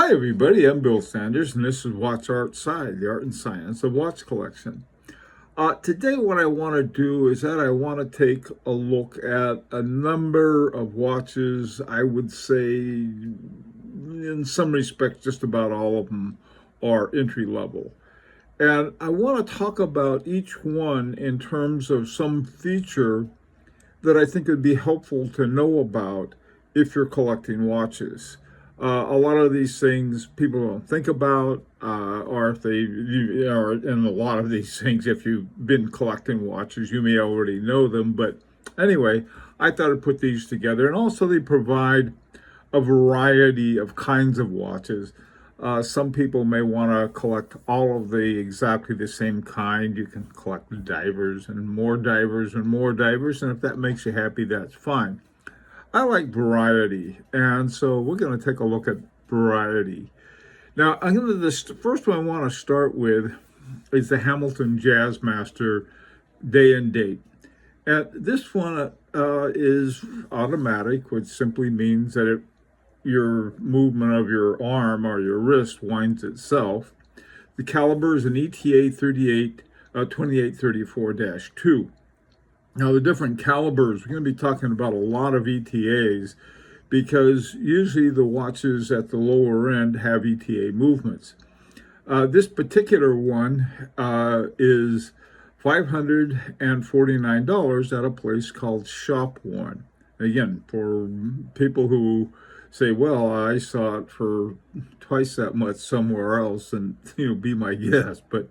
Hi everybody, I'm Bill Sanders and this is Watch Art Side, the art and science of watch collection. Today what I want to do is that I want to take a look at a number of watches. I would say in some respects just about all of them are entry level. And I want to talk about each one in terms of some feature that I think would be helpful to know about if you're collecting watches. A lot of these things people don't think about, or if they, and a lot of these things, if you've been collecting watches, you may already know them. But anyway, I thought I'd put these together. And also they provide a variety of kinds of watches. Some people may want to collect all of the exactly the same kind. You can collect divers and more divers and more divers. And if that makes you happy, that's fine. I like variety, and so we're going to take a look at variety. Now, the first one I want to start with is the Hamilton Jazzmaster day and date. And this one is automatic, which simply means that your movement of your arm or your wrist winds itself. The caliber is an ETA 2834-2. Now, the different calibers, we're going to be talking about a lot of ETAs because usually the watches at the lower end have ETA movements. This particular one is $549 at a place called Shop One. Again, for people who say, well, I saw it for twice that much somewhere else, and be my guest. But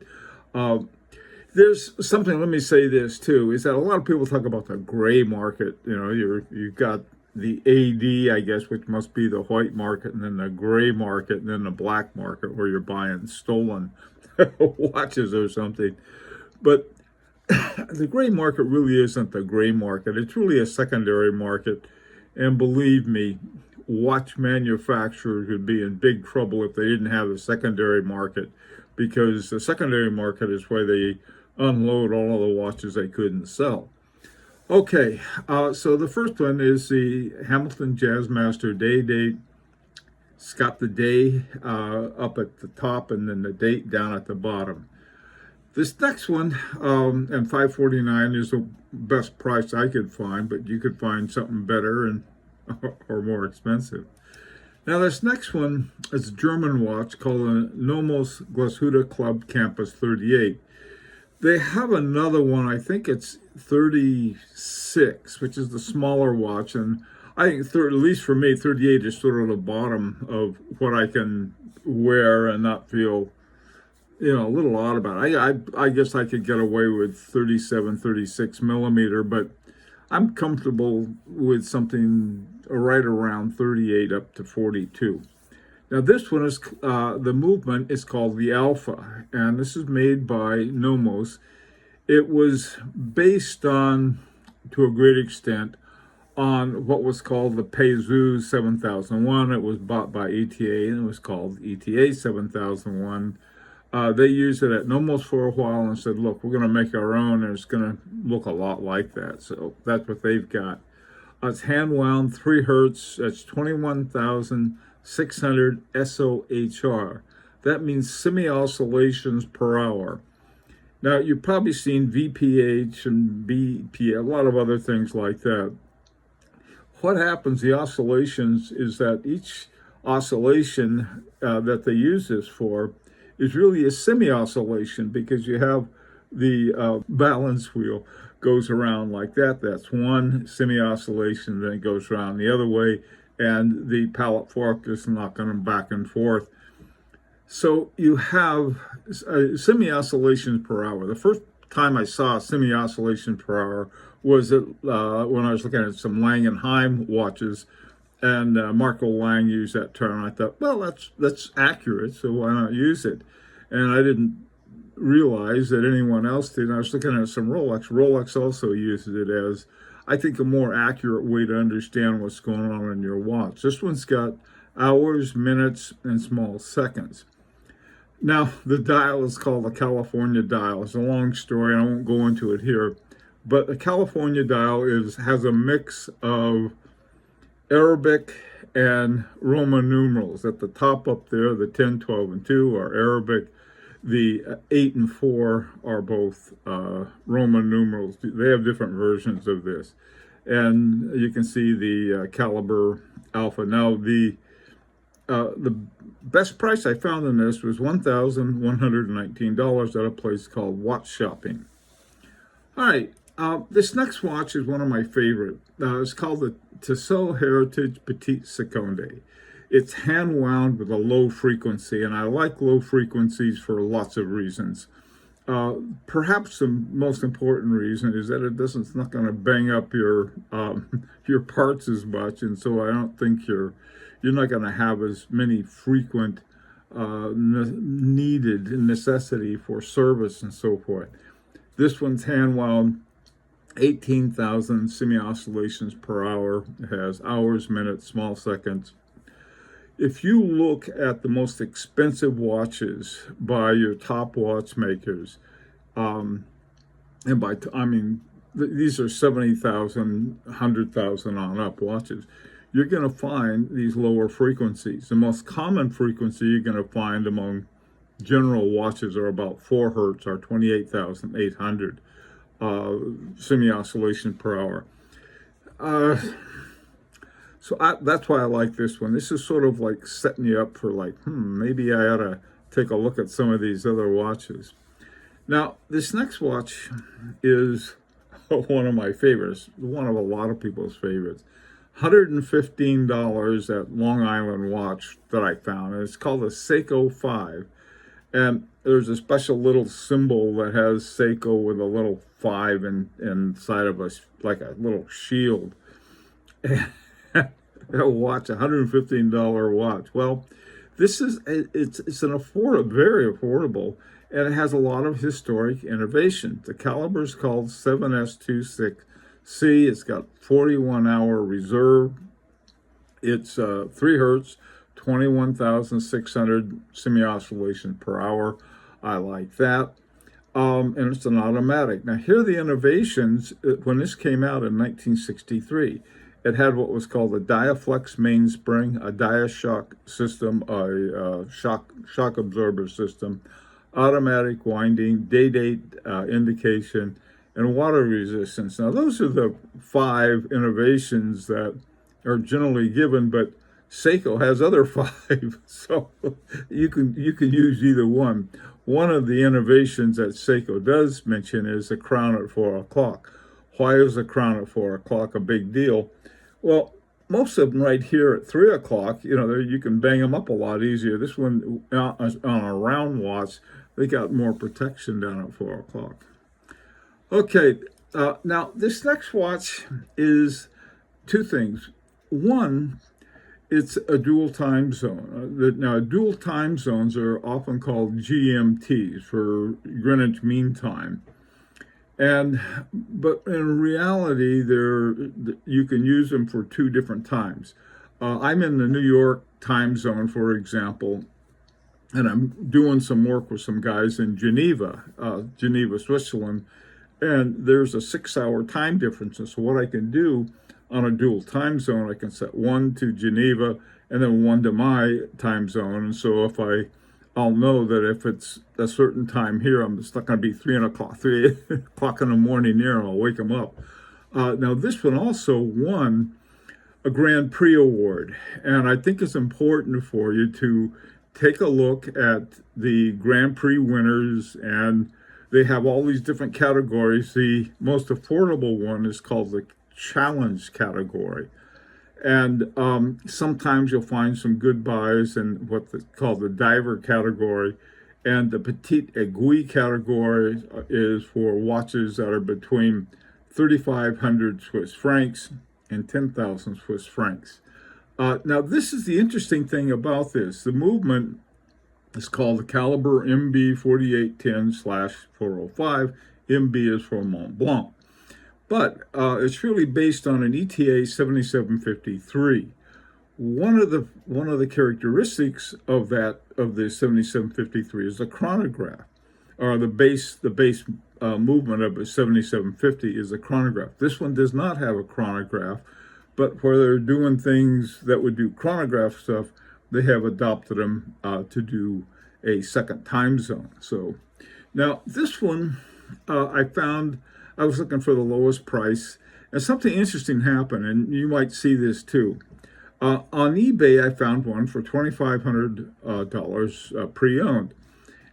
there's something, let me say this too, is that a lot of people talk about the gray market. You've got the AD, I guess, which must be the white market, and then the gray market, and then the black market where you're buying stolen watches or something. But the gray market really isn't the gray market. It's really a secondary market. And believe me, watch manufacturers would be in big trouble if they didn't have a secondary market, because the secondary market is where they unload all of the watches they couldn't sell. Okay, so the first one is the Hamilton Jazzmaster day date. It's got the day up at the top and then the date down at the bottom. This next one, and $549 is the best price I could find, but you could find something better and or more expensive. Now this next one is a German watch called a Nomos Glashütte Club Campus 38. They have another one, I think it's 36, which is the smaller watch, and I think at least for me, 38 is sort of the bottom of what I can wear and not feel, a little odd about it. I guess I could get away with 37, 36 millimeter, but I'm comfortable with something right around 38 up to 42. Now this one is, the movement is called the Alpha, and this is made by Nomos. It was based on, to a great extent, on what was called the Petite 7001. It was bought by ETA and it was called ETA 7001. They used it at Nomos for a while and said, look, we're going to make our own and it's going to look a lot like that. So that's what they've got. It's hand wound, 3 hertz. That's 21,600 SOHR. That means semi-oscillations per hour. Now, you've probably seen VPH and BP, a lot of other things like that. What happens, the oscillations, is that each oscillation that they use this for is really a semi-oscillation, because you have the balance wheel goes around like that. That's one semi-oscillation, then it goes around the other way, and the pallet fork is knocking them back and forth. So you have semi-oscillations per hour. The first time I saw semi-oscillation per hour was when I was looking at some Lang & Heim watches, and Marco Lang used that term. I thought, well, that's accurate, so why not use it? And I didn't realize that anyone else did. I was looking at some Rolex. Rolex also uses it as, I think, a more accurate way to understand what's going on in your watch. This one's got hours, minutes, and small seconds. Now, the dial is called the California dial. It's a long story, and I won't go into it here. But the California dial has a mix of Arabic and Roman numerals. At the top up there, the 10, 12, and 2 are Arabic. The 8 and 4 are both Roman numerals. They have different versions of this. And you can see the caliber alpha. Now, the best price I found in this was $1,119 at a place called Watch Shopping. All right, this next watch is one of my favorite. It's called the Tissot Heritage Petite Seconde. It's hand wound with a low frequency, and I like low frequencies for lots of reasons. Perhaps the most important reason is that it's not going to bang up your parts as much, and so I don't think you're not going to have as many frequent needed necessity for service and so forth. This one's hand wound, 18,000 semi-oscillations per hour. It has hours, minutes, small seconds. If you look at the most expensive watches by your top watchmakers, and these are 70,000, 100,000 on up watches, you're going to find these lower frequencies. The most common frequency you're going to find among general watches are about 4 hertz, or 28,800 semi-oscillation per hour. So that's why I like this one. This is sort of like setting you up for like, maybe I ought to take a look at some of these other watches. Now, this next watch is one of my favorites, one of a lot of people's favorites. $115 at Long Island Watch that I found, and it's called a Seiko 5. And there's a special little symbol that has Seiko with a little 5 inside of us, like a little shield. A watch, $115 watch. Well, this is it's very affordable, and it has a lot of historic innovation. The caliber is called 7S26C. It's got 41-hour reserve. It's 3 hertz, 21,600 semi-oscillation per hour. I like that. And it's an automatic. Now, here are the innovations. When this came out in 1963, it had what was called a Diaflex mainspring, a Diashock system, a shock absorber system, automatic winding, day-date indication, and water resistance. Now, those are the 5 innovations that are generally given, but Seiko has other 5, so you can use either one. One of the innovations that Seiko does mention is the crown at 4 o'clock. Why is the crown at 4 o'clock a big deal? Well, most of them right here at 3 o'clock, you can bang them up a lot easier. This one on a round watch, they got more protection down at 4 o'clock. Okay, now this next watch is 2 things. One, it's a dual time zone. Now, dual time zones are often called GMTs, for Greenwich Mean Time. But in reality, you can use them for 2 different times. I'm in the New York time zone, for example, and I'm doing some work with some guys in Geneva, Switzerland, and there's a 6-hour time difference. And so what I can do on a dual time zone, I can set 1 to Geneva and then 1 to my time zone. And so I'll know that if it's a certain time here, it's not going to be 3 o'clock in the morning here, and I'll wake them up. Now, this one also won a Grand Prix award, and I think it's important for you to take a look at the Grand Prix winners, and they have all these different categories. The most affordable one is called the Challenge category. And sometimes you'll find some good buys in what's called the diver category. And the Petite Aiguille category is for watches that are between 3,500 Swiss francs and 10,000 Swiss francs. Now, this is the interesting thing about this. The movement is called the caliber MB4810/405. MB is for MontBlanc. But it's really based on an ETA 7753. One of the characteristics of the 7753 is the chronograph, or the base movement of a 7750 is a chronograph. This one does not have a chronograph, but where they're doing things that would do chronograph stuff, they have adopted them to do a second time zone. So now this one, I was looking for the lowest price, and something interesting happened, and you might see this too. On eBay, I found one for $2,500 pre-owned.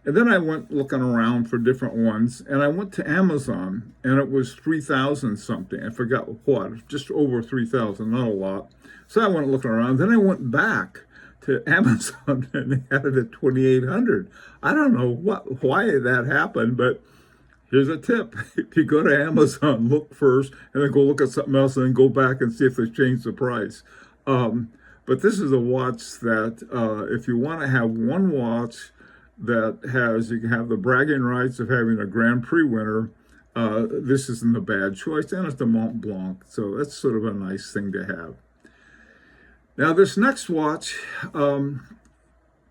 And then I went looking around for different ones, and I went to Amazon, and it was 3,000 something. I forgot what, just over 3,000, not a lot. So I went looking around. Then I went back to Amazon, and they had it at 2,800. I don't know why that happened, but here's a tip. If you go to Amazon, look first, and then go look at something else, and then go back and see if they've changed the price. But this is a watch that if you want to have one watch that you can have the bragging rights of having a Grand Prix winner, this isn't a bad choice, and it's the MontBlanc, so that's sort of a nice thing to have. Now this next watch,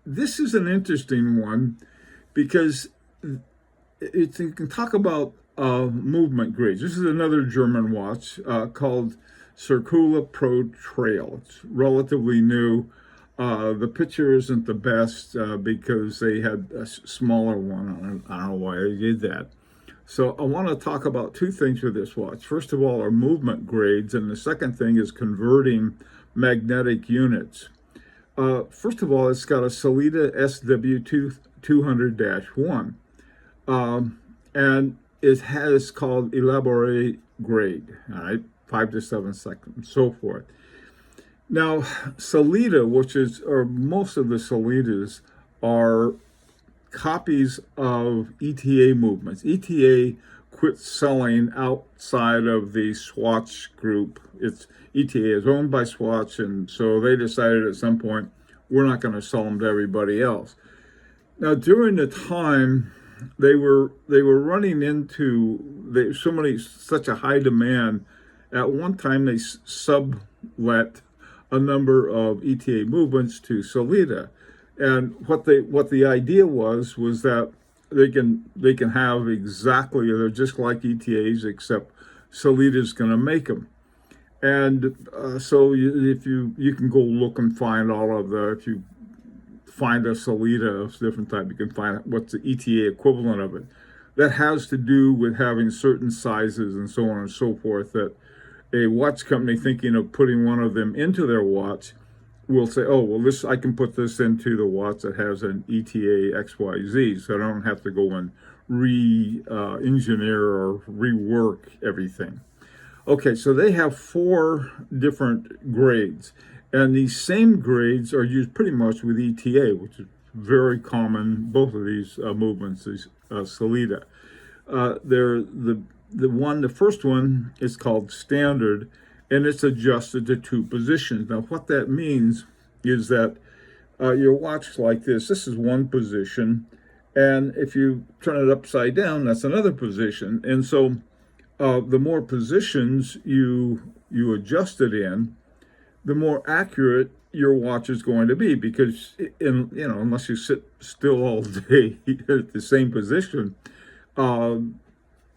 this is an interesting one because you can talk about movement grades. This is another German watch called Circula Pro Trail. It's relatively new. The picture isn't the best because they had a smaller one. I don't know why they did that. So I want to talk about two things with this watch. First of all, are movement grades, and the second thing is converting magnetic units. First of all, it's got a Sellita SW200-1, and it has called elaborate grade, all right, 5 to 7 seconds, and so forth. Now, Sellita, or most of the Sellitas, are copies of ETA movements. ETA quit selling outside of the Swatch group. ETA is owned by Swatch, and so they decided at some point, we're not going to sell them to everybody else. Now, during the time, they were running into such a high demand. At one time, they sublet a number of ETA movements to Sellita, and what the idea was that they can have exactly, they're just like ETAs, except Sellita's going to make them. And so if you can go look and find if you find a Sellita of different type, you can find what's the ETA equivalent of it. That has to do with having certain sizes and so on and so forth, that a watch company thinking of putting one of them into their watch will say, oh, well, I can put this into the watch that has an ETA XYZ, so I don't have to go and re-engineer or rework everything. Okay, so they have 4 different grades, and these same grades are used pretty much with ETA, which is very common, both of these movements, these Sellita. The first one is called standard, and it's adjusted to 2 positions. Now, what that means is that your watch like this is one position, and if you turn it upside down, that's another position. And so the more positions you adjust it in, the more accurate your watch is going to be, because unless you sit still all day at the same position,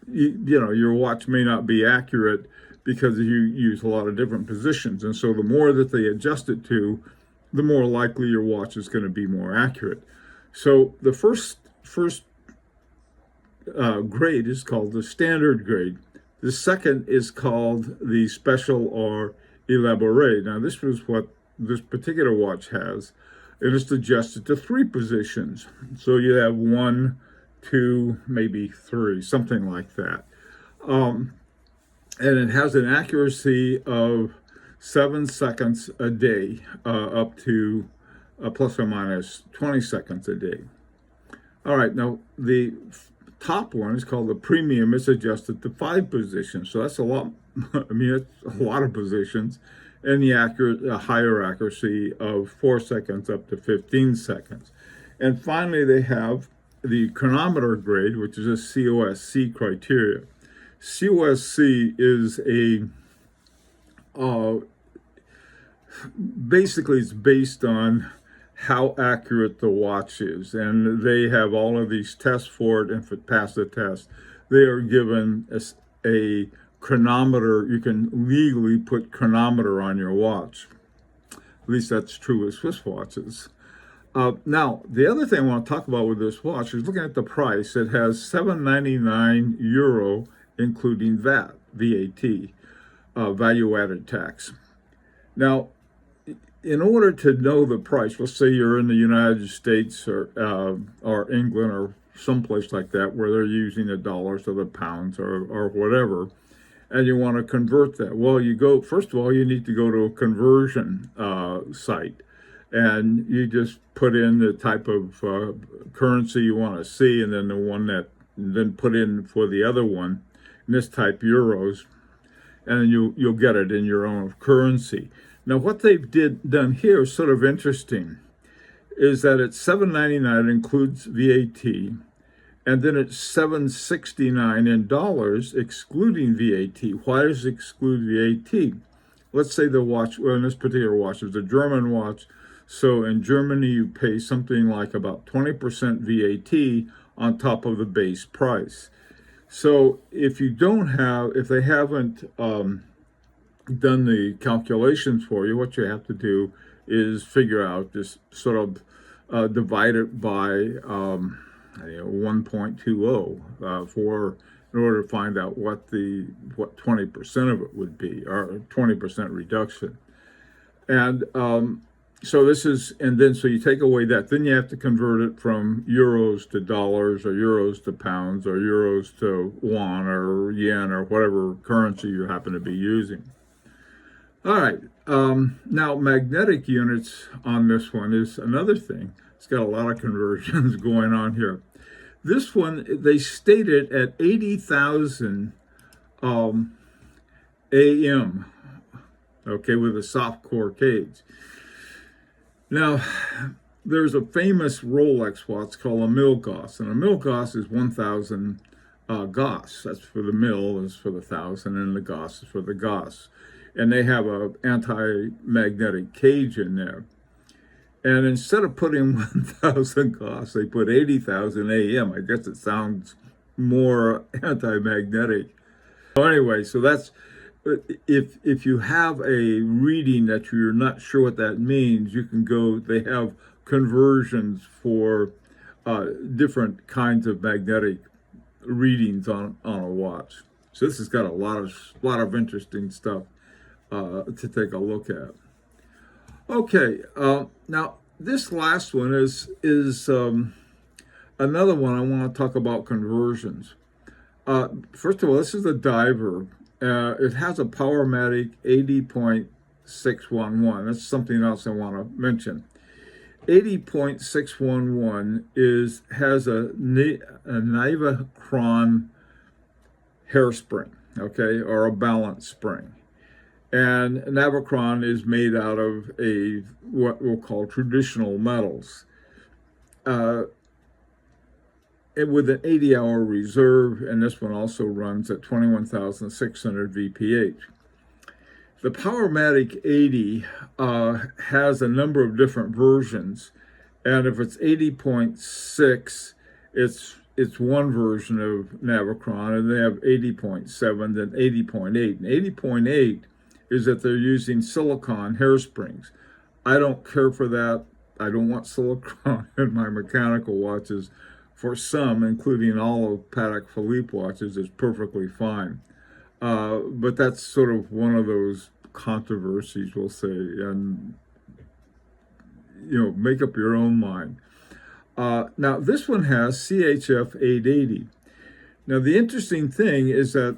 your watch may not be accurate because you use a lot of different positions. And so the more that they adjust it to, the more likely your watch is going to be more accurate. So the first grade is called the standard grade. The second is called the special or elaborate. Now this was what this particular watch has, and it's adjusted to 3 positions. So you have 1, 2, maybe 3, something like that. And it has an accuracy of 7 seconds a day, up to plus or minus 20 seconds a day. All right, now the top one is called the premium. It's adjusted to 5 positions, so that's a lot. I mean, it's a lot of positions, and the higher accuracy of 4 seconds up to 15 seconds. And finally, they have the chronometer grade, which is a COSC criteria. COSC is basically it's based on how accurate the watch is, and they have all of these tests for it. And if it passes the test, they are given a chronometer, you can legally put chronometer on your watch. At least that's true with Swiss watches. Now, the other thing I want to talk about with this watch is looking at the price. It has €799, including VAT, value-added tax. Now, in order to know the price, let's say you're in the United States or England or someplace like that where they're using the dollars or the pounds or whatever, and you want to convert that. Well, first of all, you need to go to a conversion site, and you just put in the type of currency you want to see, and then then put in for the other one, and this type euros, and then you'll get it in your own currency. Now, what they've done here is sort of interesting, is that it's $799, includes VAT, and then it's $769 in dollars, excluding VAT. Why does it exclude VAT? Let's say the watch, well, in this particular watch, is a German watch. So in Germany, you pay something like about 20% VAT on top of the base price. So if they haven't done the calculations for you, what you have to do is figure out, just sort of divide it by 1.20 in order to find out what 20% of it would be, or 20% reduction. And so you take away that, then you have to convert it from euros to dollars, or euros to pounds, or euros to won or yen, or whatever currency you happen to be using. All right, now magnetic units on this one is another thing. It's got a lot of conversions going on here. This one, they state it at 80,000 AM, okay, with a soft core cage. Now, there's a famous Rolex watch called a Milgauss, and a Milgauss is 1,000 Gauss. That's for the mil, is for the 1,000, and the Gauss is for the Gauss. And they have an anti-magnetic cage in there. And instead of putting 1,000 Gauss, they put 80,000 AM. I guess it sounds more anti-magnetic. So anyway, so that's, if you have a reading that you're not sure what that means, you can go, they have conversions for different kinds of magnetic readings on a watch. So this has got a lot of interesting stuff to take a look at. Okay, now this last one is another one I want to talk about conversions. First of all, this is a diver. It has a Powermatic 80.611. That's something else I want to mention. 80.611 has a Navicron hairspring, okay, or a balance spring. And Navicron is made out of what we'll call traditional metals. With an 80-hour reserve, and this one also runs at 21,600 VPH. The Powermatic 80 has a number of different versions, and if it's 80.6, it's one version of Navicron, and they have 80.7, then 80.8. And 80.8 is that they're using silicone hairsprings. I don't care for that. I don't want silicone in my mechanical watches. For some, including all of Patek Philippe watches, is perfectly fine. But that's sort of one of those controversies, we'll say, and make up your own mind. Now, this one has CHF 880. Now, the interesting thing is that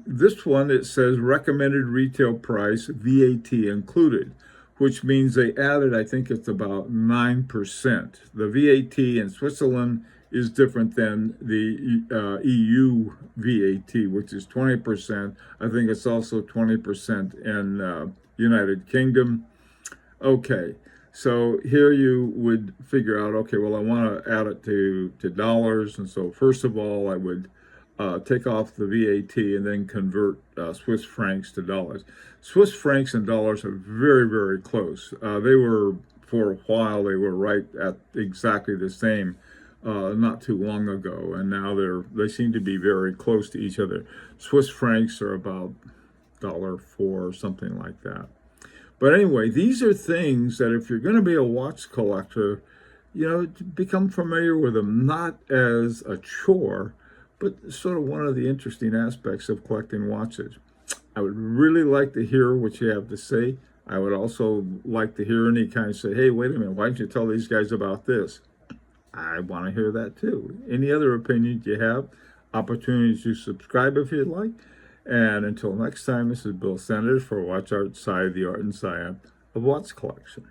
this one, it says recommended retail price, VAT included, which means they added, I think it's about 9%. The VAT in Switzerland is different than the EU VAT, which is 20%. I think it's also 20% in United Kingdom. Okay, so here you would figure out, okay, well, I want to add it to dollars. And so first of all, I would take off the VAT and then convert Swiss francs to dollars. Swiss francs and dollars are very, very close. They were, for a while, they were right at exactly the same. not too long ago, and now they seem to be very close to each other. Swiss francs are about $4 or something like that. But anyway, these are things that if you're going to be a watch collector, become familiar with them, not as a chore, but sort of one of the interesting aspects of collecting watches. I would really like to hear what you have to say. I would also like to hear any kind of say, hey, wait a minute, why don't you tell these guys about this? I want to hear that too. Any other opinions you have, opportunities to subscribe if you'd like. And until next time, this is Bill Sanders for Watch Art Sci, the art and science of watch collection.